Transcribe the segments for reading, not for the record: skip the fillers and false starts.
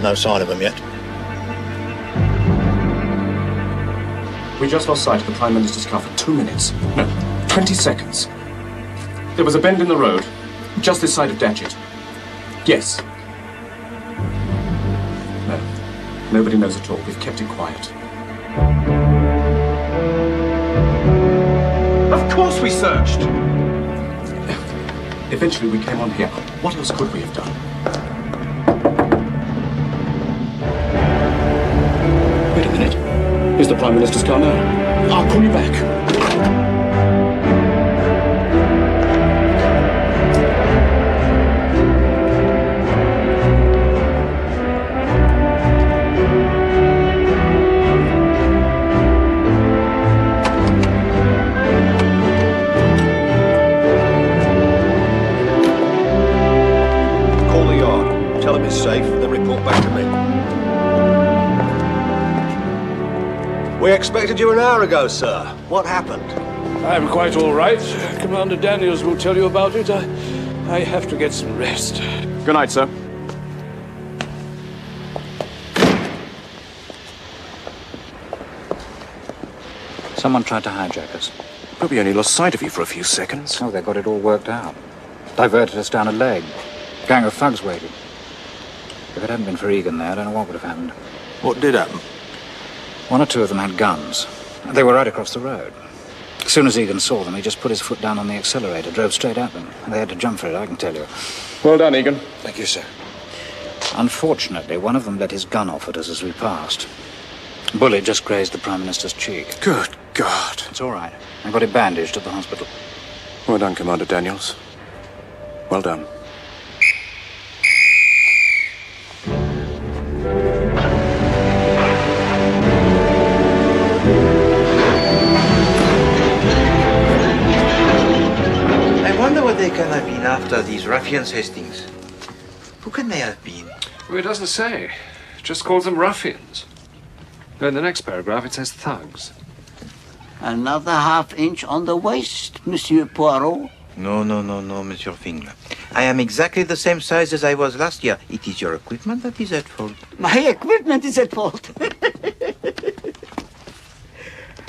No sign of them yet. We just lost sight of the Prime Minister's car for 2 minutes. No, 20 seconds. There was a bend in the road, just this side of Datchet. Yes. No, nobody knows at all. We've kept it quiet. Of course we searched! Eventually we came on here. What else could we have done? Wait a minute. Here's the Prime Minister's car now. I'll call you back. Call the yard. Tell them it's safe, then report back to me. We expected you an hour ago, sir. What happened? I'm quite all right. Commander Daniels will tell you about it. I have to get some rest. Good night, sir. Someone tried to hijack us. But we only lost sight of you for a few seconds. Oh, they got it all worked out. Diverted us down a leg. Gang of thugs waited. If it hadn't been for Egan there, I don't know what would have happened. What did happen? One or two of them had guns. They were right across the road. As soon as Egan saw them, he just put his foot down on the accelerator, drove straight at them. They had to jump for it, I can tell you. Well done, Egan. Thank you, sir. Unfortunately, one of them let his gun off at us as we passed. Bullet just grazed the Prime Minister's cheek. Good God. It's all right. I got it bandaged at the hospital. Well done, Commander Daniels. Well done. I wonder what they can have been after these ruffians, Hastings. Who can they have been? Well, it doesn't say. It just calls them ruffians. In the next paragraph, it says thugs. Another half-inch on the waist, Monsieur Poirot. No, Monsieur Fingler. I am exactly the same size as I was last year. It is your equipment that is at fault. My equipment is at fault.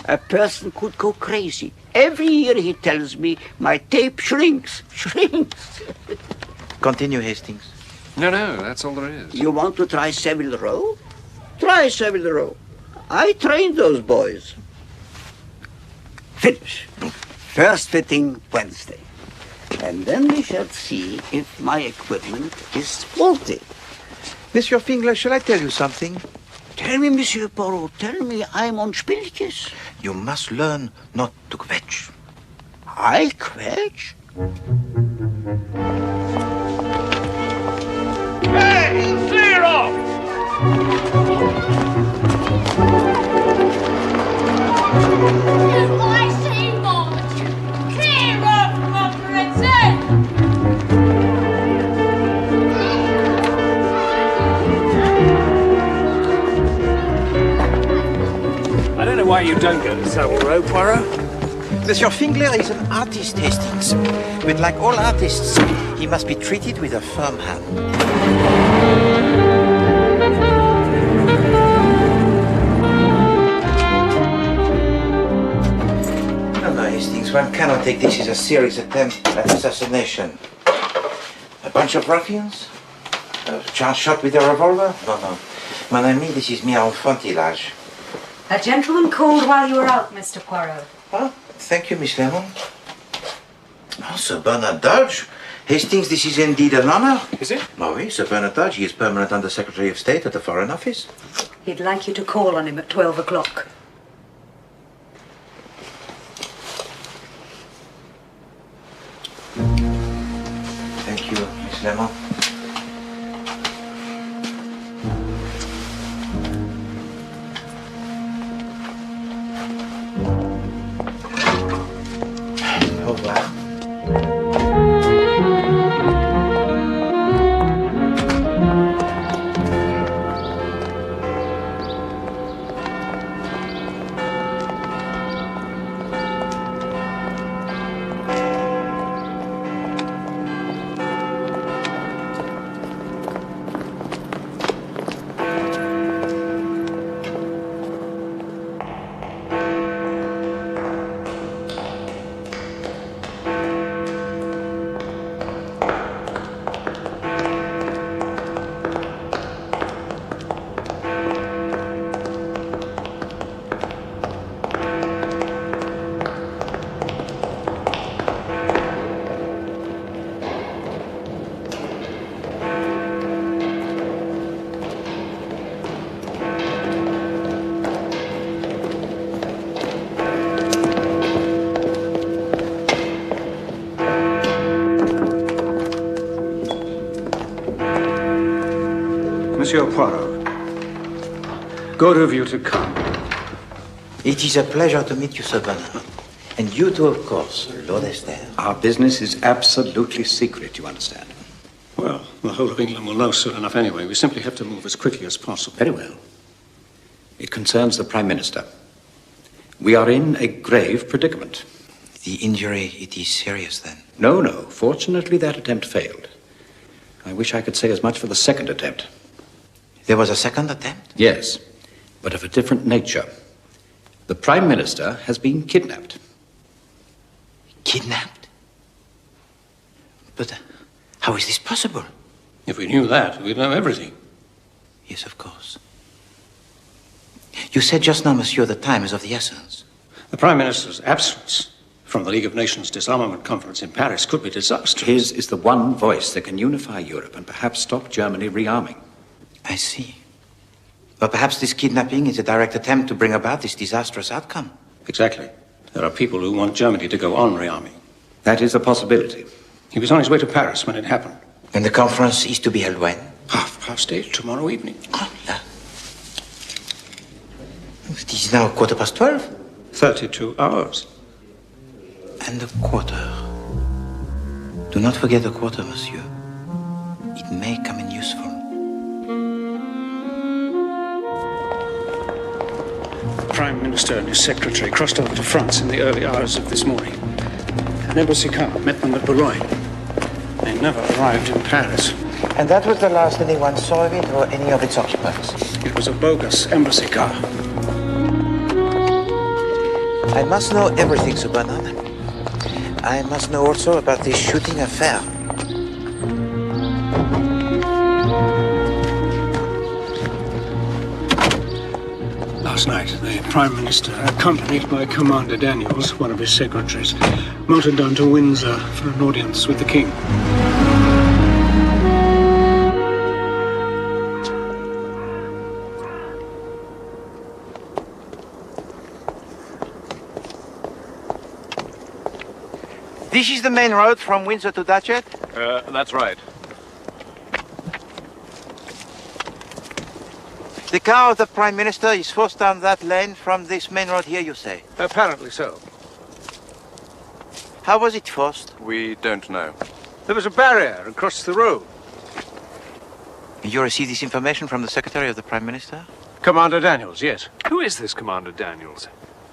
A person could go crazy. Every year he tells me my tape shrinks. Continue, Hastings. No, that's all there is. You want to try Savile Row? Try Savile Row. I trained those boys. Finish. First fitting Wednesday. And then we shall see if my equipment is faulty. Monsieur Fingler, shall I tell you something? Tell me, Monsieur Poirot, tell me I'm on Spielkies. You must learn not to kvetch. I kvetch? Hey, clear off! I say not! Clear off, operator! I don't know why you don't go to Savile Row, Poirot. Monsieur Fingler is an artist, Hastings. But like all artists, he must be treated with a firm hand. No, Hastings, one cannot take this as a serious attempt at assassination. A bunch of ruffians? A chance shot with a revolver? No. Mon ami, this is mere enfantillage. A gentleman called while you were out, Mr. Poirot. Oh, thank you, Miss Lemon. Oh, Sir Bernard Dodge. Hastings, this is indeed an honor. Is it? Oh, oui, Sir Bernard Dodge. He is permanent Under Secretary of State at the Foreign Office. He'd like you to call on him at 12 o'clock. Thank you, Miss Lemon. Au revoir. Monsieur Poirot. Good of you to come. It is a pleasure to meet you, Sir Bernard. And you too, of course, Lord Esther. Our business is absolutely secret, you understand. Well, the whole of England will know soon enough anyway. We simply have to move as quickly as possible. Very well. It concerns the Prime Minister. We are in a grave predicament. The injury, it is serious then? No, no. Fortunately, that attempt failed. I wish I could say as much for the second attempt. There was a second attempt? Yes, but of a different nature. The Prime Minister has been kidnapped. Kidnapped? But how is this possible? If we knew that, we'd know everything. Yes, of course. You said just now, monsieur, the time is of the essence. The Prime Minister's absence from the League of Nations Disarmament Conference in Paris could be disastrous. His is the one voice that can unify Europe and perhaps stop Germany rearming. I see. But perhaps this kidnapping is a direct attempt to bring about this disastrous outcome. Exactly. There are people who want Germany to go on rearming. That is a possibility. He was on his way to Paris when it happened. And the conference is to be held when? 8:30 tomorrow evening. Oh, là. It is now 12:15. 32 hours. And a quarter. Do not forget a quarter, monsieur. It may come in useful. The Prime Minister and his secretary crossed over to France in the early hours of this morning. An embassy car met them at Boulogne. They never arrived in Paris. And that was the last anyone saw of it or any of its occupants? It was a bogus embassy car. I must know everything, Sir Bernard. I must know also about this shooting affair. Last night, the Prime Minister, accompanied by Commander Daniels, one of his secretaries, motored down to Windsor for an audience with the King. This is the main road from Windsor to Datchet? That's right. The car of the Prime Minister is forced down that lane from this main road here, you say? Apparently so. How was it forced? We don't know. There was a barrier across the road. You received this information from the Secretary of the Prime Minister? Commander Daniels, yes. Who is this Commander Daniels?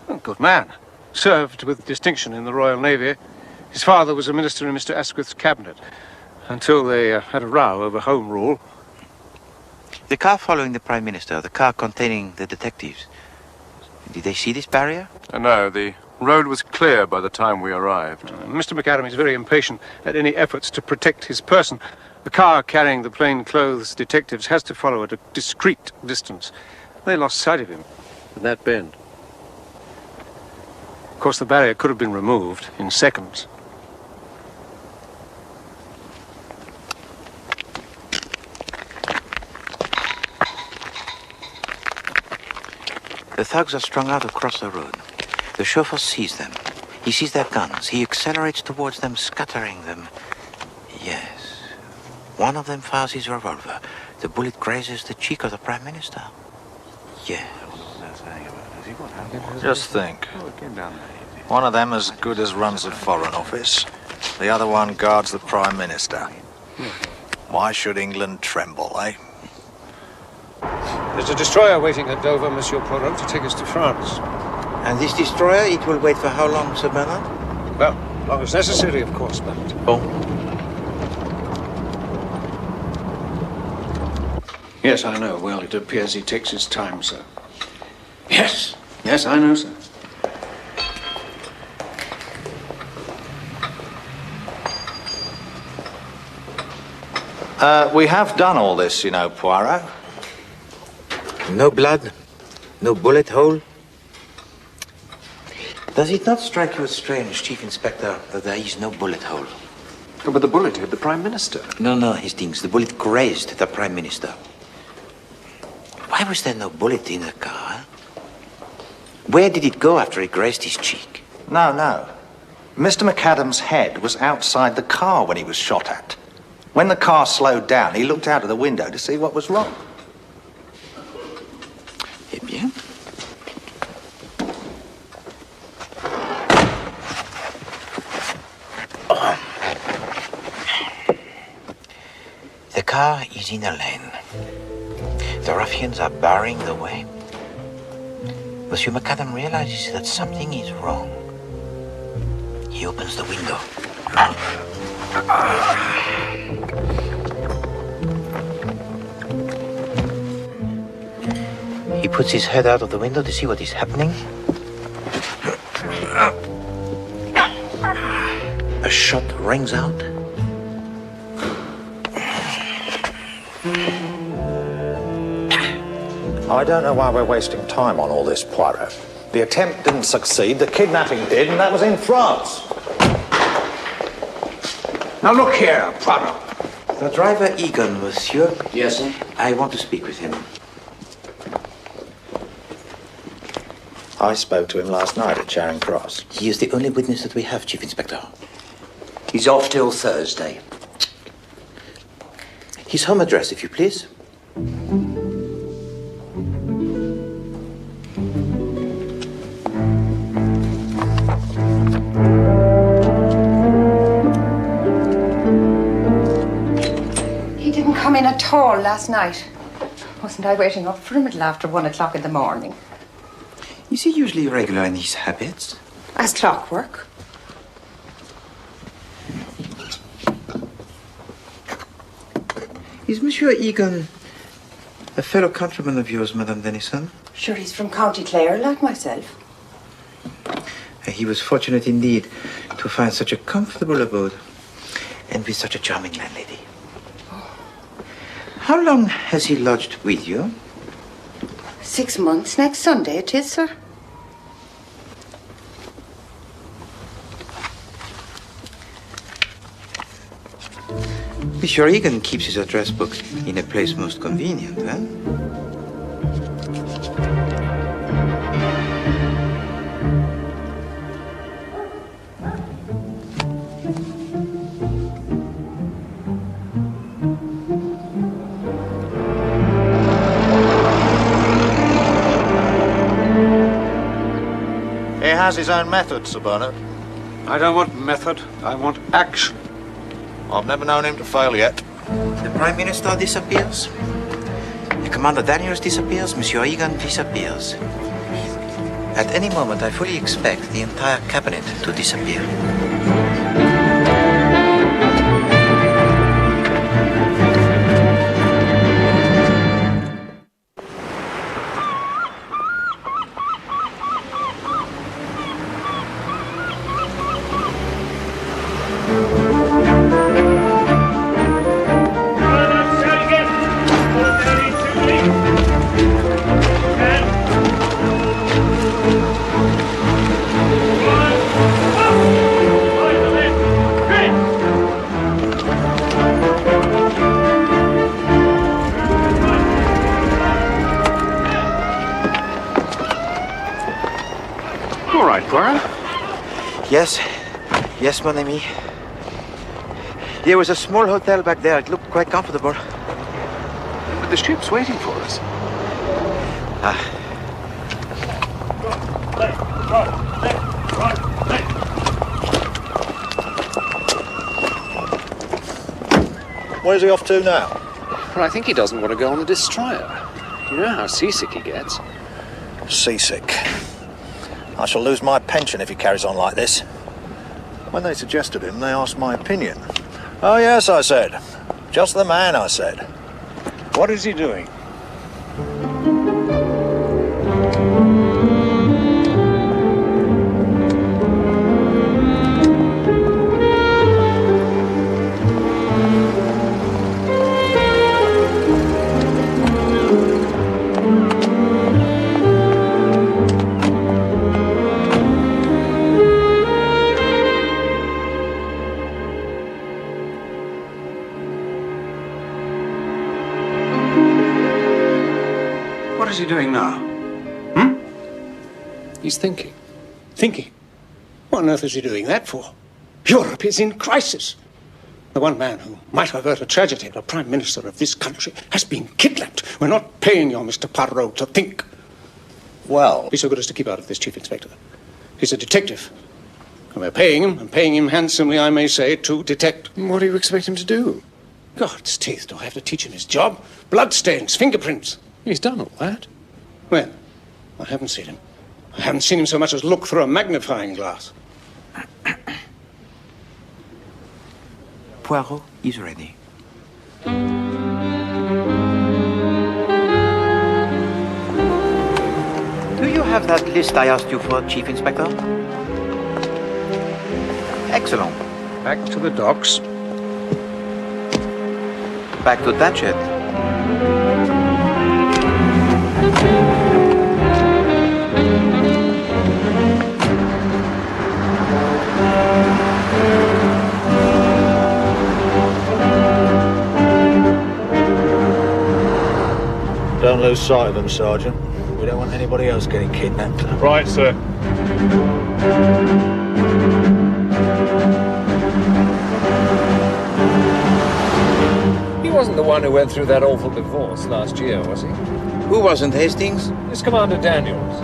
A good man. Served with distinction in the Royal Navy. His father was a minister in Mr. Asquith's cabinet, until they had a row over Home Rule. The car following the Prime Minister, the car containing the detectives, did they see this barrier? No, the road was clear by the time we arrived. Mr. McAdam is very impatient at any efforts to protect his person. The car carrying the plainclothes detectives has to follow at a discreet distance. They lost sight of him at that bend. Of course, the barrier could have been removed in seconds. The thugs are strung out across the road. The chauffeur sees them. He sees their guns. He accelerates towards them, scattering them. Yes. One of them fires his revolver. The bullet grazes the cheek of the Prime Minister. Yes. Just think. One of them as good as runs the Foreign Office. The other one guards the Prime Minister. Why should England tremble, eh? There's a destroyer waiting at Dover, Monsieur Poirot, to take us to France. And this destroyer, it will wait for how long, Sir Bernard? Well, as long as necessary, of course, but... Oh. Yes, I know. Well, it appears he takes his time, sir. Yes. Yes, I know, sir. We have done all this, you know, Poirot. No blood, no bullet hole. Does it not strike you as strange, Chief Inspector, that there is no bullet hole? But the bullet hit the Prime Minister. No, Hastings. The bullet grazed the Prime Minister. Why was there no bullet in the car? Where did it go after it grazed his cheek? No. Mr. McAdam's head was outside the car when he was shot at. When the car slowed down, he looked out of the window to see what was wrong. Eh bien. The car is in a lane. The ruffians are barring the way. Monsieur McAdam realizes that something is wrong. He opens the window. He puts his head out of the window to see what is happening. A shot rings out. I don't know why we're wasting time on all this, Poirot. The attempt didn't succeed, the kidnapping did, and that was in France. Now look here, Primeiro. The driver Egan, monsieur. Yes, sir? I want to speak with him. I spoke to him last night at Charing Cross. He is the only witness that we have, Chief Inspector. He's off till Thursday. His home address, if you please. He didn't come in at all last night. Wasn't I waiting up for him until after 1 o'clock in the morning? Is he usually regular in his habits? As clockwork. Is Monsieur Egan a fellow countryman of yours, Madame Denison? Sure, he's from County Clare, like myself. He was fortunate indeed to find such a comfortable abode and with such a charming landlady. How long has he lodged with you? 6 months. Next Sunday it is, sir. Monsieur Egan keeps his address book in a place most convenient, eh? He has his own methods, Sir Bernard. I don't want method, I want action. I've never known him to fail yet. The Prime Minister disappears. The Commander Daniels disappears. Monsieur Egan disappears. At any moment, I fully expect the entire cabinet to disappear. All right, Poirot. Yes. Yes, mon ami. There was a small hotel back there. It looked quite comfortable. But the ship's waiting for us. Where's he off to now? Well, I think he doesn't want to go on the destroyer. You know how seasick he gets. Seasick. I shall lose my pension if he carries on like this. When they suggested him, they asked my opinion. Oh, yes, I said. Just the man, I said. What is he doing? What is he doing now? He's thinking. Thinking? What on earth is he doing that for? Europe is in crisis. The one man who might avert a tragedy, the Prime Minister of this country, has been kidnapped. We're not paying your Mr. Poirot to think. Well... Be so good as to keep out of this, Chief Inspector. He's a detective. And we're paying him, and paying him handsomely, I may say, to detect. What do you expect him to do? God's teeth, do I have to teach him his job? Bloodstains, fingerprints. He's done all that. When? I haven't seen him. I haven't seen him so much as look through a magnifying glass. Poirot is ready. Do you have that list I asked you for, Chief Inspector? Excellent. Back to the docks. Back to Datchet. Don't lose sight of them, Sergeant. We don't want anybody else getting kidnapped. Right, sir. He wasn't the one who went through that awful divorce last year, was he? Who wasn't Hastings? It's Commander Daniels.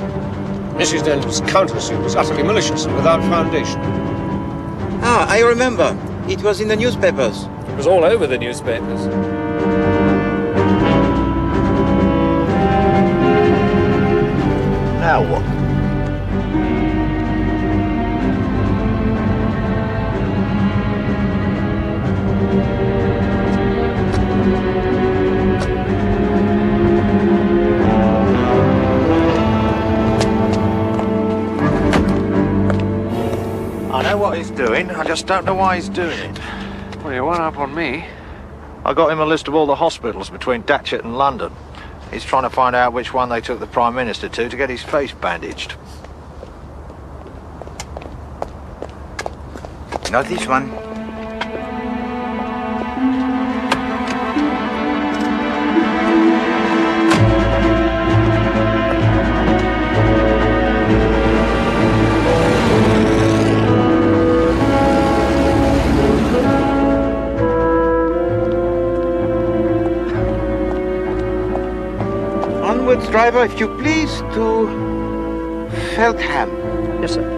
Mrs. Daniels' countersuit was utterly malicious and without foundation. Ah, I remember. It was in the newspapers. It was all over the newspapers. Now what? I know what he's doing, I just don't know why he's doing it. Well, you're one up on me. I got him a list of all the hospitals between Datchet and London. He's trying to find out which one they took the Prime Minister to get his face bandaged. Not this one. Onwards, driver, if you please, to Feltham. Yes, sir.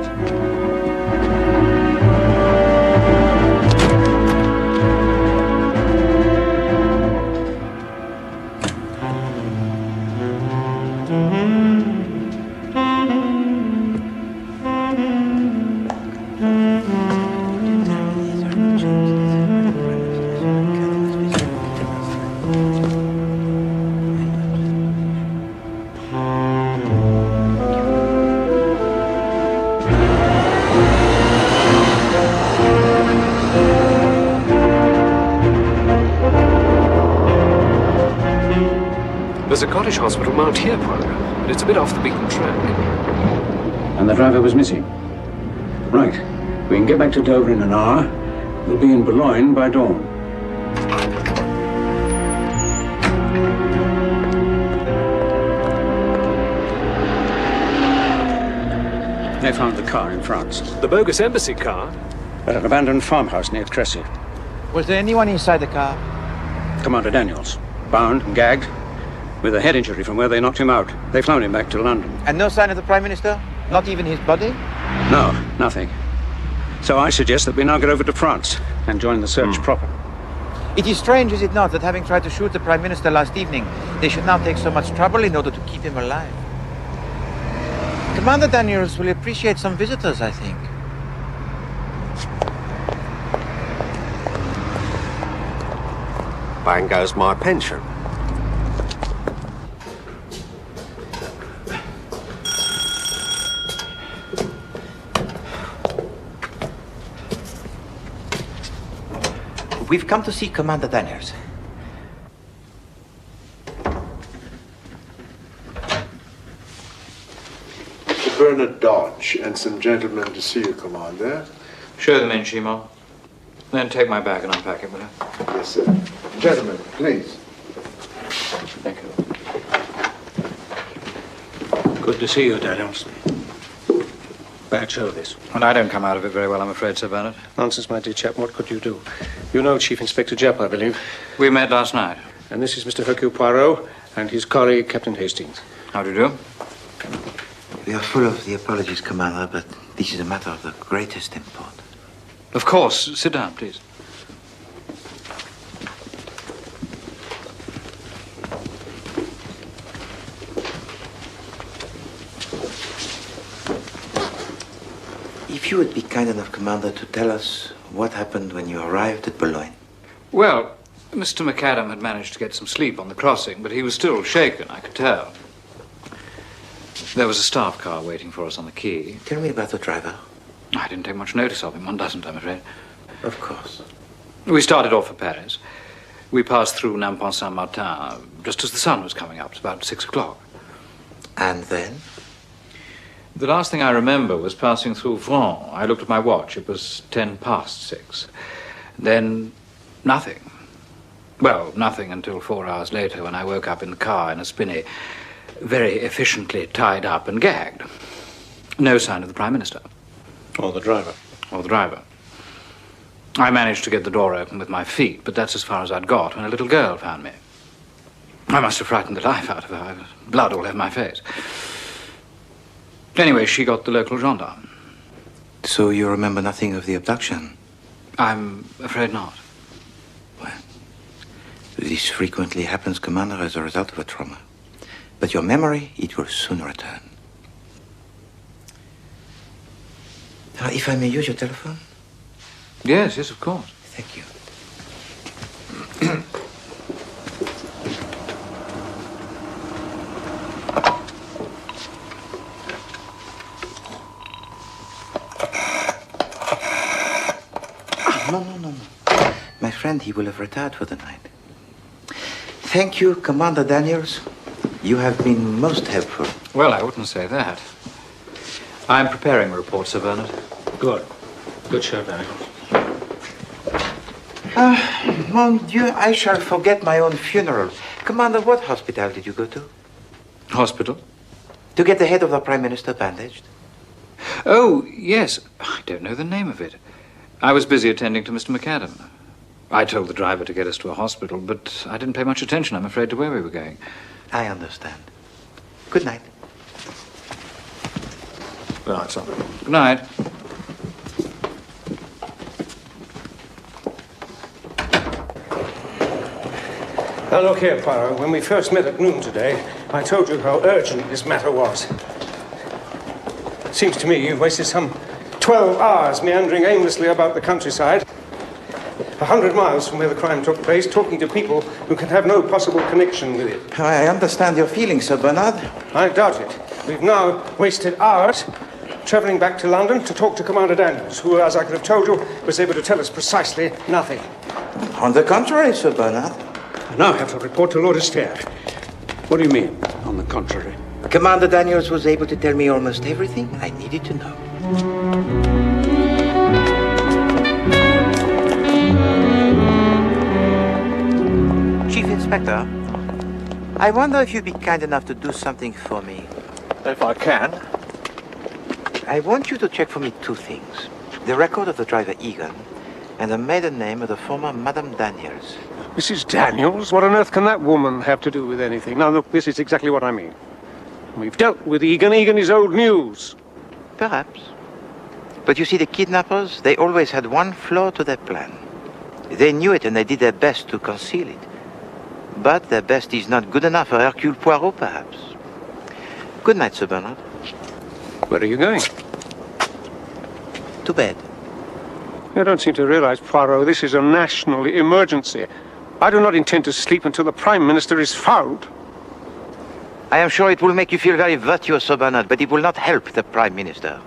There's a cottage hospital marked here, Poirot, but it's a bit off the beaten track. And the driver was missing. Right. We can get back to Dover in an hour. We'll be in Boulogne by dawn. They found the car in France. The bogus embassy car? At an abandoned farmhouse near Cressy. Was there anyone inside the car? Commander Daniels. Bound and gagged. With a head injury from where they knocked him out. They flown him back to London. And no sign of the Prime Minister? Not even his body? No, nothing. So I suggest that we now get over to France and join the search proper. It is strange, is it not, that having tried to shoot the Prime Minister last evening, they should now take so much trouble in order to keep him alive. Commander Daniels will appreciate some visitors, I think. Bang goes my pension. We've come to see Commander Daniels. Sir Bernard Dodge and some gentlemen to see you, Commander. Show them in, Shimo. Then take my bag and unpack it, will you? Yes, sir. Gentlemen, please. Thank you. Good to see you, Daniels. Bad show, this. And I don't come out of it very well, I'm afraid, Sir Bernard. Nonsense, my dear chap. What could you do? You know Chief Inspector Japp, I believe. We met last night. And this is Mr. Hercule Poirot and his colleague, Captain Hastings. How do you do? We are full of the apologies, Commander, but this is a matter of the greatest import. Of course. Sit down, please. If you would be kind enough, Commander, to tell us what happened when you arrived at Boulogne. Well, Mr. McAdam had managed to get some sleep on the crossing, but he was still shaken, I could tell. There was a staff car waiting for us on the quay. Tell me about the driver. I didn't take much notice of him. One doesn't, I'm afraid. Of course. We started off for Paris. We passed through Nampont-Saint-Martin just as the sun was coming up. It was about 6 o'clock. And then? The last thing I remember was passing through Vran. I looked at my watch. It was 10 past 6. Then nothing. Well, nothing until 4 hours later when I woke up in the car in a spinney, very efficiently tied up and gagged. No sign of the Prime Minister. Or the driver. Or the driver. I managed to get the door open with my feet, but that's as far as I'd got when a little girl found me. I must have frightened the life out of her. Blood all over my face. Anyway, she got the local gendarme. So you remember nothing of the abduction? I'm afraid not. This frequently happens, Commander, as a result of a trauma. But your memory, it will soon return. Now, if I may use your telephone? Yes, of course. Thank you. No. My friend, he will have retired for the night. Thank you, Commander Daniels. You have been most helpful. Well, I wouldn't say that. I'm preparing a report, Sir Bernard. Good. Good show, Daniels. Mon Dieu, I shall forget my own funeral. Commander, what hospital did you go to? Hospital? To get the head of the Prime Minister bandaged? Oh, yes. I don't know the name of it. I was busy attending to Mr. McAdam. I told the driver to get us to a hospital, but I didn't pay much attention, I'm afraid, to where we were going. I understand. Good night. Good night, sir. Good night. Now, look here, Poirot. When we first met at noon today, I told you how urgent this matter was. Seems to me you've wasted some 12 hours meandering aimlessly about the countryside, 100 miles from where the crime took place, talking to people who can have no possible connection with it. I understand your feelings, Sir Bernard. I doubt it. We've now wasted hours travelling back to London to talk to Commander Daniels, who, as I could have told you, was able to tell us precisely nothing. On the contrary, Sir Bernard. I now have to report to Lord Astaire. What do you mean, on the contrary? Commander Daniels was able to tell me almost everything I needed to know. Chief Inspector, I wonder if you'd be kind enough to do something for me. If I can. I want you to check for me two things. The record of the driver Egan and the maiden name of the former Madame Daniels. Mrs. Daniels? What on earth can that woman have to do with anything? Now, look, this is exactly what I mean. We've dealt with Egan. Egan is old news. Perhaps. But you see, the kidnappers, they always had one flaw to their plan. They knew it and they did their best to conceal it. But their best is not good enough for Hercule Poirot, perhaps. Good night, Sir Bernard. Where are you going? To bed. You don't seem to realize, Poirot, this is a national emergency. I do not intend to sleep until the Prime Minister is found. I am sure it will make you feel very virtuous, Sir Bernard, but it will not help the Prime Minister.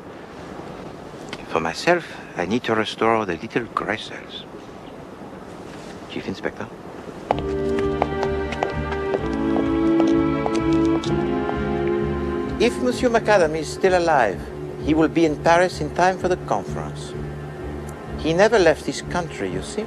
For myself, I need to restore the little grey cells. Chief Inspector. If Monsieur McAdam is still alive, he will be in Paris in time for the conference. He never left his country, you see.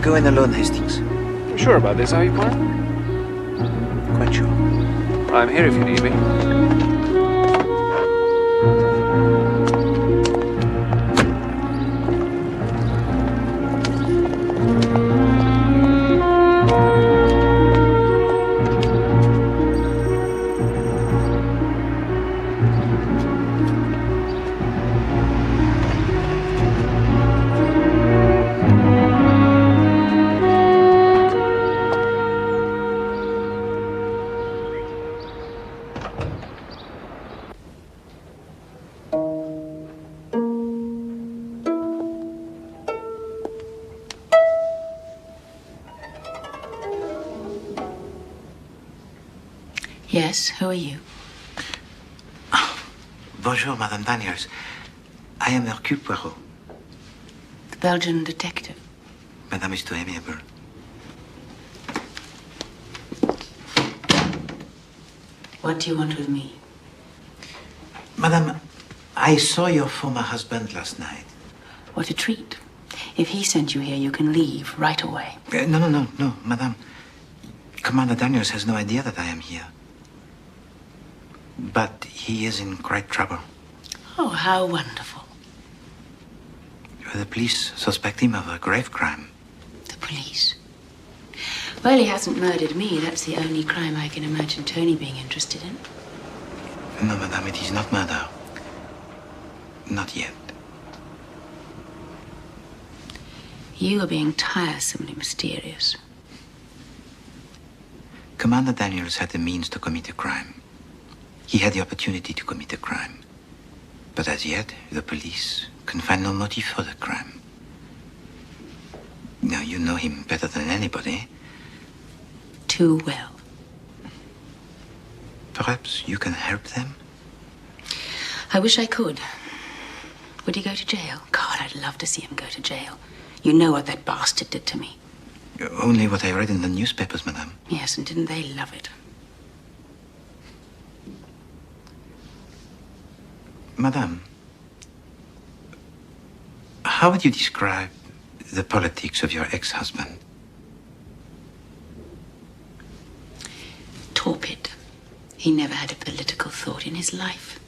go in alone, Hastings? You sure about this, are you, Poirot? Quite sure. I'm here if you need me. Yes, who are you? Bonjour, Madame Daniels. I am Hercule Poirot. The Belgian detective. Madame is too amiable. What do you want with me? Madame, I saw your former husband last night. What a treat. If he sent you here, you can leave right away. No, Madame. Commander Daniels has no idea that I am here. But he is in great trouble. Oh, how wonderful. The police suspect him of a grave crime. The police? Well, he hasn't murdered me. That's the only crime I can imagine Tony being interested in. No, Madame, it is not murder. Not yet. You are being tiresomely mysterious. Commander Daniels had the means to commit a crime. He had the opportunity to commit a crime. But as yet, the police can find no motive for the crime. Now, you know him better than anybody. Too well. Perhaps you can help them? I wish I could. Would he go to jail? God, I'd love to see him go to jail. You know what that bastard did to me. Only what I read in the newspapers, Madame. Yes, and didn't they love it? Madame, how would you describe the politics of your ex-husband? Torpid. He never had a political thought in his life.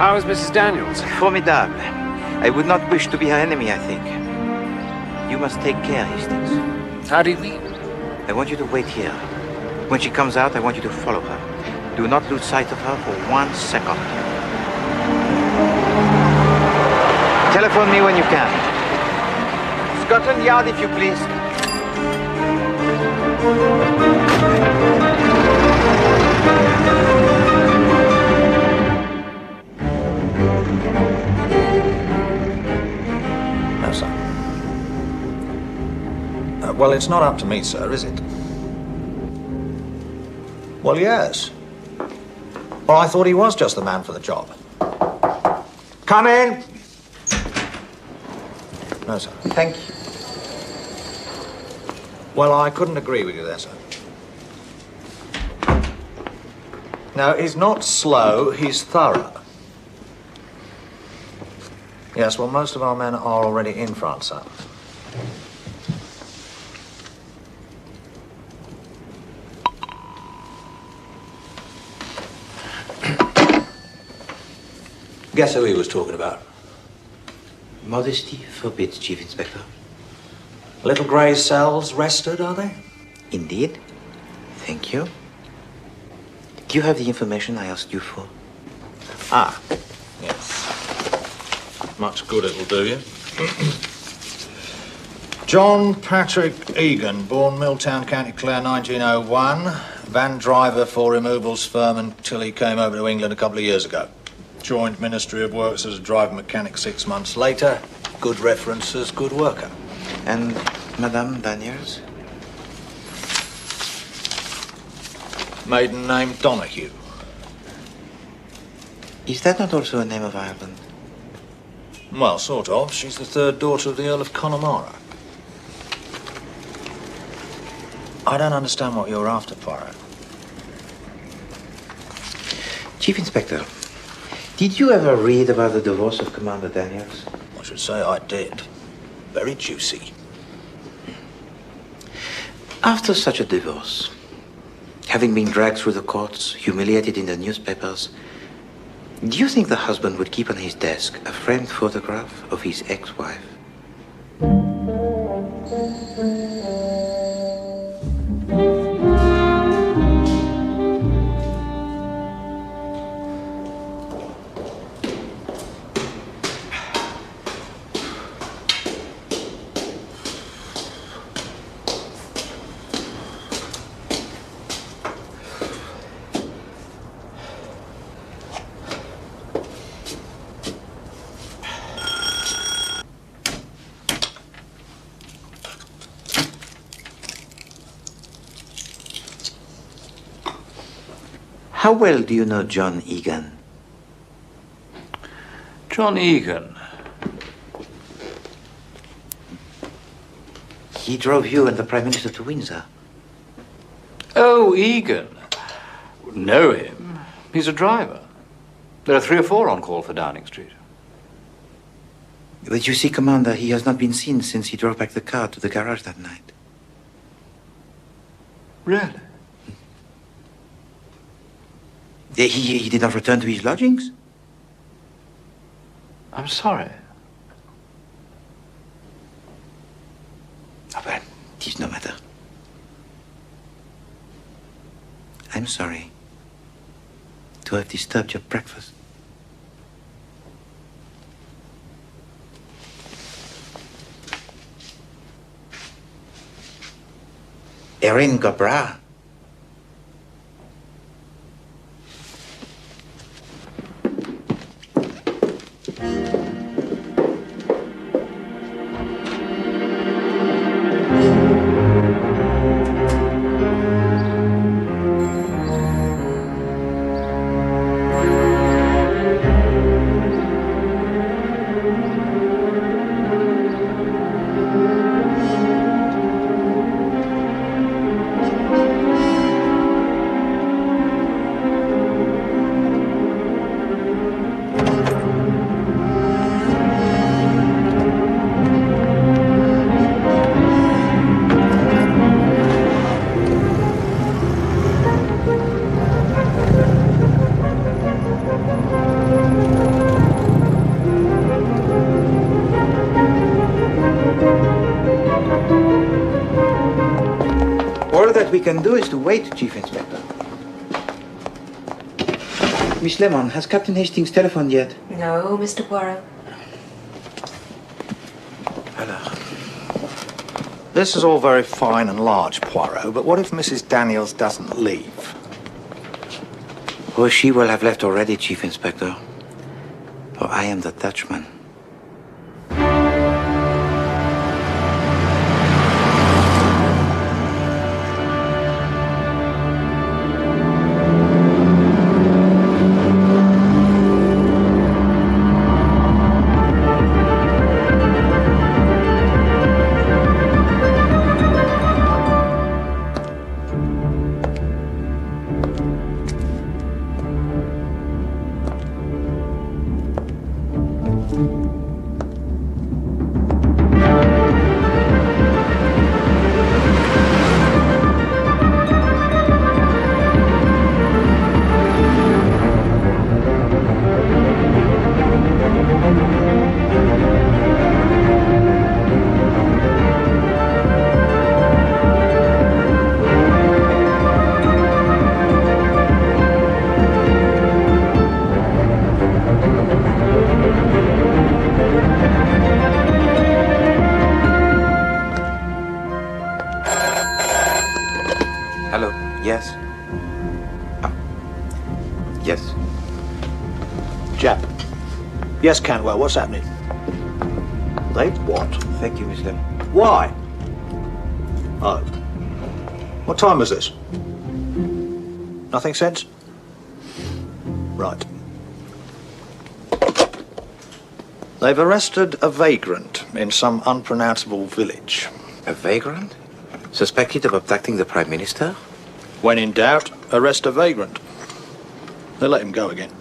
How is Mrs. Daniels? Formidable. I would not wish to be her enemy, I think. You must take care, Hastings. How do you mean? I want you to wait here. When she comes out, I want you to follow her. Do not lose sight of her for 1 second. Telephone me when you can. Scotland Yard, if you please. No, sir. Well, it's not up to me, sir, is it? Well, yes. Well, I thought he was just the man for the job. Come in. No, sir. Thank you. Well, I couldn't agree with you there, sir. No, he's not slow, he's thorough. Yes, well, most of our men are already in France, sir. Guess who he was talking about? Modesty forbids, Chief Inspector. Little grey cells rested, are they? Indeed. Thank you. Do you have the information I asked you for? Ah, yes. Much good it'll do you. John Patrick Egan, born Milltown, County Clare, 1901. Van driver for removals firm until he came over to England a couple of years ago. Joined Ministry of Works as a driver mechanic 6 months later. Good references, good worker. And Madame Daniels? Maiden name Donahue. Is that not also a name of Ireland? Well, sort of. She's the third daughter of the Earl of Connemara. I don't understand what you're after, Poirot. Chief Inspector, did you ever read about the divorce of Commander Daniels? I should say I did. Very juicy. After such a divorce, having been dragged through the courts, humiliated in the newspapers, do you think the husband would keep on his desk a framed photograph of his ex-wife? How well do you know John Egan? John Egan? He drove you and the Prime Minister to Windsor. Oh, Egan. Know him. He's a driver. There are 3 or 4 on call for Downing Street. But you see, Commander, he has not been seen since he drove back the car to the garage that night. Really? He did not return to his lodgings? I'm sorry. Oh, well, it is no matter. I'm sorry to have disturbed your breakfast. Erin Gobra. All that we can do is to wait, Chief Inspector. Miss Lemon, has Captain Hastings telephoned yet? No, Mr. Poirot. Hello. This is all very fine and large, Poirot, but what if Mrs. Daniels doesn't leave? Oh, she will have left already, Chief Inspector. For I am the Dutchman. Yes? Yes. Jap. Yes, Cantwell, what's happening? They what? Thank you, Miss Lemon. Why? Oh. What time was this? Nothing since? Right. They've arrested a vagrant in some unpronounceable village. A vagrant? Suspected of abducting the Prime Minister? When in doubt, arrest a vagrant. They let him go again.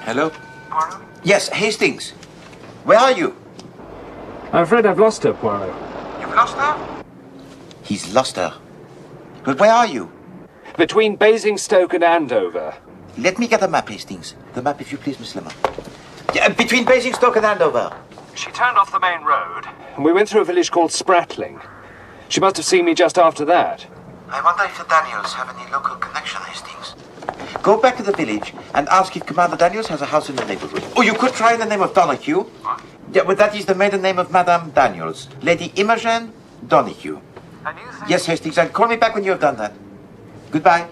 Hello? Yes, Hastings. Where are you? I'm afraid I've lost her, Poirot. You've lost her? He's lost her. But where are you? Between Basingstoke and Andover. Let me get a map, Hastings. The map, if you please, Miss Lemon. Yeah, between Basingstoke and Andover. She turned off the main road, and we went through a village called Spratling. She must have seen me just after that. I wonder if the Daniels have any local connection, Hastings. Go back to the village and ask if Commander Daniels has a house in the neighborhood. Or you could try in the name of Donahue. What? Yeah, but that is the maiden name of Madame Daniels. Lady Imogen Donahue. Yes, Hastings, and call me back when you have done that. Goodbye.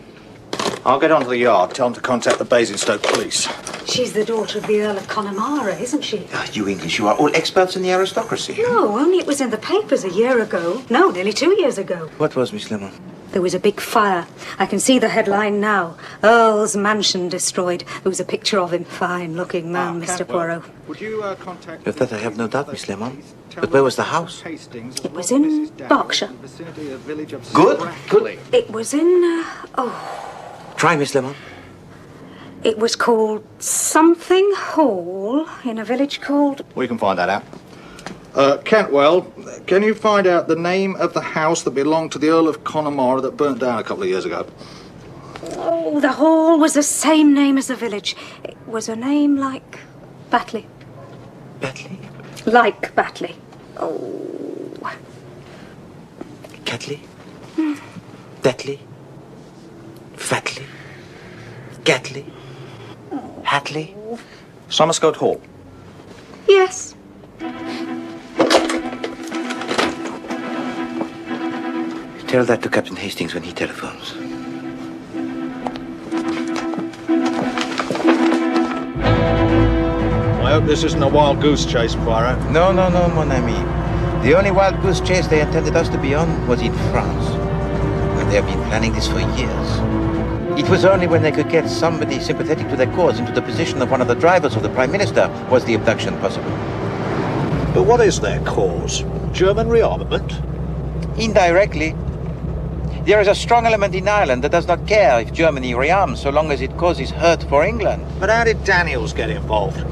I'll get onto the yard. Tell them to contact the Basingstoke police. She's the daughter of the Earl of Connemara, isn't she? You English, you are all experts in the aristocracy. No, only it was in the papers a year ago. No, nearly 2 years ago. What was, Miss Lemon? There was a big fire. I can see the headline now. Earl's mansion destroyed. There was a picture of him. Fine-looking man, Mr. Poirot. Would you contact... Of that I have no doubt, Miss Lemon. But where was the house? It was in Berkshire. Good? Good. It was in... Try, Miss Lemon. It was called something Hall in a village called... We can find that out. Kentwell, can you find out the name of the house that belonged to the Earl of Connemara that burnt down a couple of years ago? Oh, the hall was the same name as the village. It was a name like Batley. Batley? Like Batley. Oh. Catley? Detley? Fatley? Gatley? Hatley? Somerscote Hall. Yes. Tell that to Captain Hastings when he telephones. I hope this isn't a wild goose chase, Poirot. No, mon ami. The only wild goose chase they intended us to be on was in France. And they have been planning this for years. It was only when they could get somebody sympathetic to their cause into the position of one of the drivers of the Prime Minister was the abduction possible. But what is their cause? German rearmament? Indirectly. There is a strong element in Ireland that does not care if Germany rearms so long as it causes hurt for England. But how did Daniels get involved?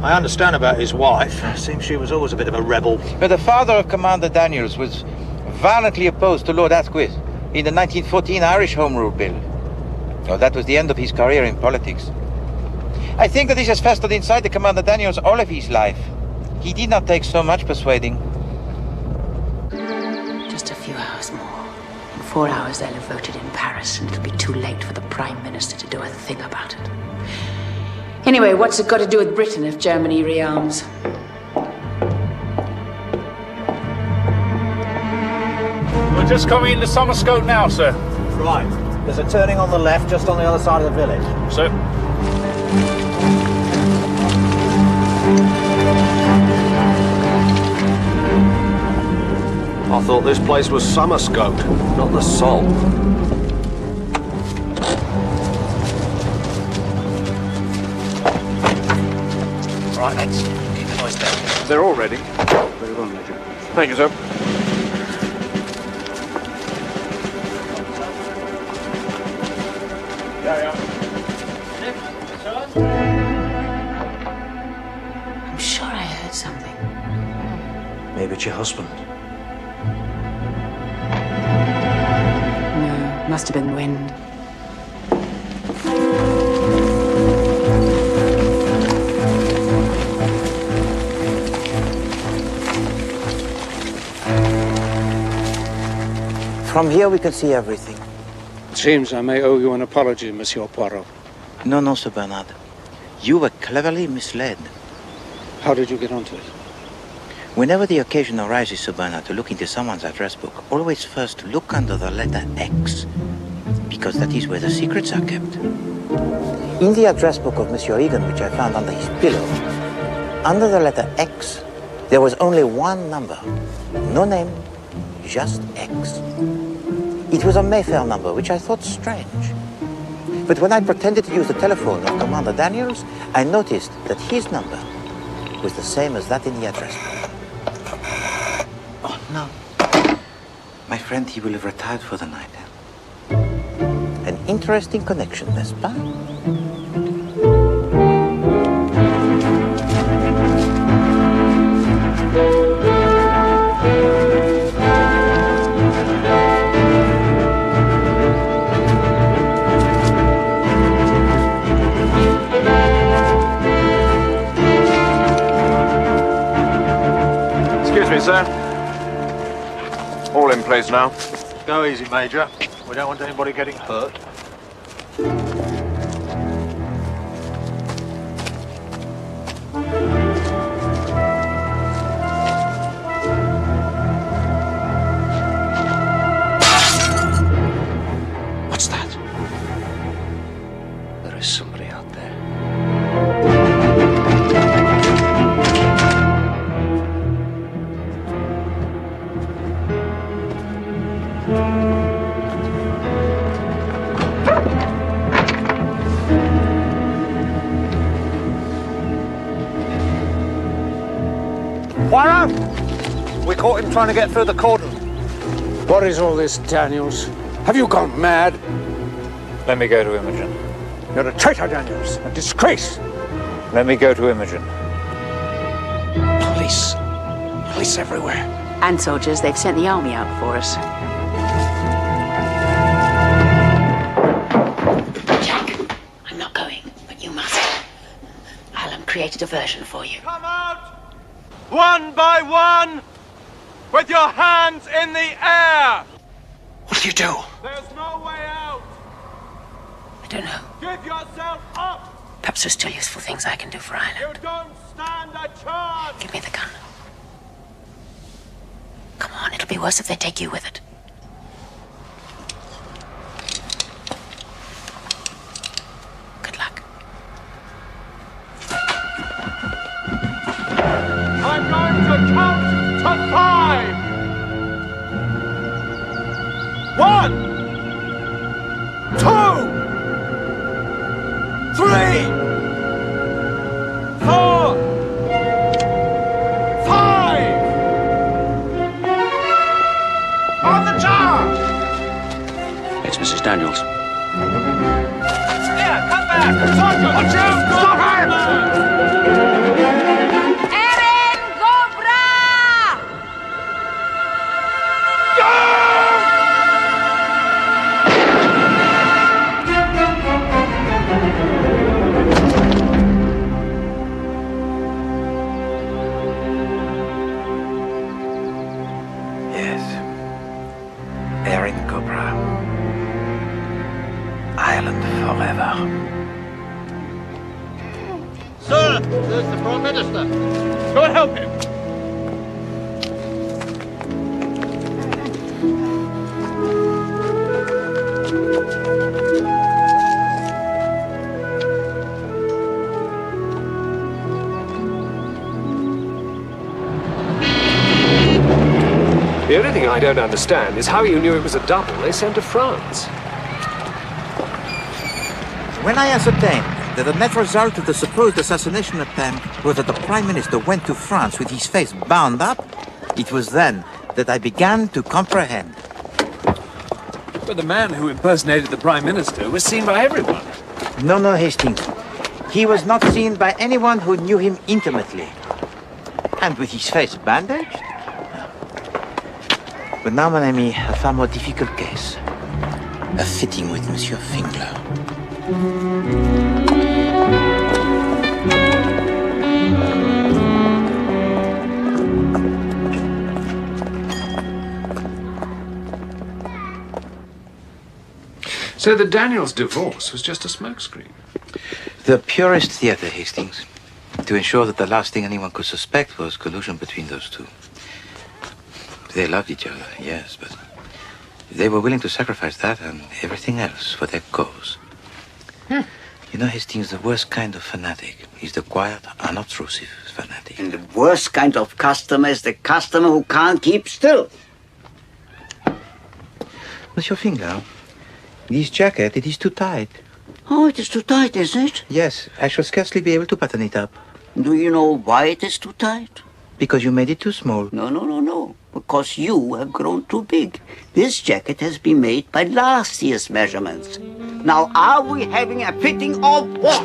I understand about his wife. Seems she was always a bit of a rebel. But the father of Commander Daniels was violently opposed to Lord Asquith in the 1914 Irish Home Rule Bill. Oh, that was the end of his career in politics. I think that this has festered inside the Commander Daniels all of his life. He did not take so much persuading. Just a few hours more. In 4 hours they'll have voted in Paris, and it'll be too late for the Prime Minister to do a thing about it. Anyway, what's it got to do with Britain if Germany rearms? We're just coming into Somerscote now, sir. Right. There's a turning on the left, just on the other side of the village. Sir. I thought this place was Summerscote, not the Salt. Right, lads. Keep the noise down. They're all ready. Very well, Major. Thank you, sir. I'm sure I heard something. Maybe it's your husband. No, must have been wind. From here we can see everything. It seems I may owe you an apology, Monsieur Poirot. No, no, Sir Bernard. You were cleverly misled. How did you get onto it? Whenever the occasion arises, Sir Bernard, to look into someone's address book, always first look under the letter X, because that is where the secrets are kept. In the address book of Monsieur Egan, which I found under his pillow, under the letter X, there was only one number. No name, just X. It was a Mayfair number, which I thought strange. But when I pretended to use the telephone of Commander Daniels, I noticed that his number was the same as that in the address book. Oh, no. My friend, he will have retired for the night. An interesting connection, n'est-ce pas? Excuse me, sir. All in place now. Go easy, Major. We don't want anybody getting hurt. What's that? There is somebody out there. Poirot! We caught him trying to get through the cordon. What is all this, Daniels? Have you gone mad? Let me go to Imogen. You're a traitor, Daniels. A disgrace. Let me go to Imogen. Police. Police everywhere. And soldiers, they've sent the army out for us. Jack, I'm not going, but you must. Alan created a version for you. Come out! One by one! With your hands in the air! What do you do? There's no way out! I don't know. Give yourself up! Perhaps there's still useful things I can do for Ireland. You don't stand a chance! Give me the gun. Come on, it'll be worse if they take you with it. Good luck. I'm going to count to 5! 1, 2, 3, 4, 5! On the charge! It's Mrs. Daniels. Here, come back! Sergeant! Watch out! Stop him! Sir, there's the Prime Minister. Go and help him. The only thing I don't understand is how you knew it was a double they sent to France. When I ascertained that the net result of the supposed assassination attempt was that the Prime Minister went to France with his face bound up, it was then that I began to comprehend. But the man who impersonated the Prime Minister was seen by everyone. No, Hastings. He was not seen by anyone who knew him intimately. And with his face bandaged? But now, mon ami, a far more difficult case. A fitting with Monsieur Fingler. So the Daniels divorce was just a smokescreen? The purest theater, Hastings. To ensure that the last thing anyone could suspect was collusion between those two. They loved each other, yes, but they were willing to sacrifice that and everything else for their cause. You know, Hastings, the worst kind of fanatic is the quiet, unobtrusive fanatic. And the worst kind of customer is the customer who can't keep still. Monsieur Finger, this jacket, it is too tight. Oh, it is too tight, is it? Yes, I shall scarcely be able to button it up. Do you know why it is too tight? Because you made it too small. No. Because you have grown too big. This jacket has been made by last year's measurements. Now, are we having a fitting of what?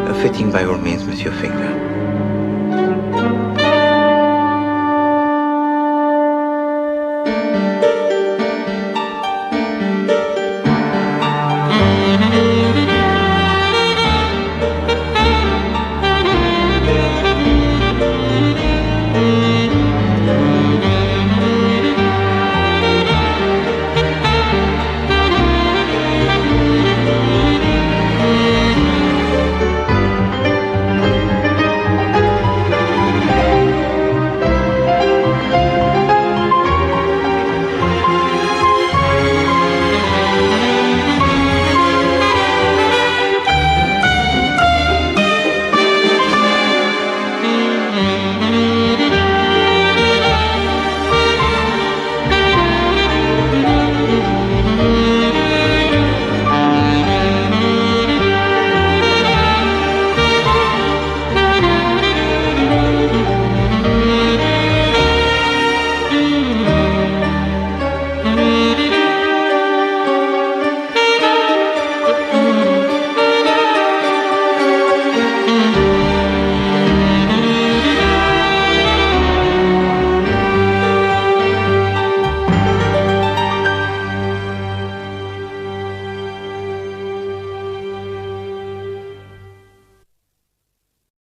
A fitting by all means, Monsieur Finger.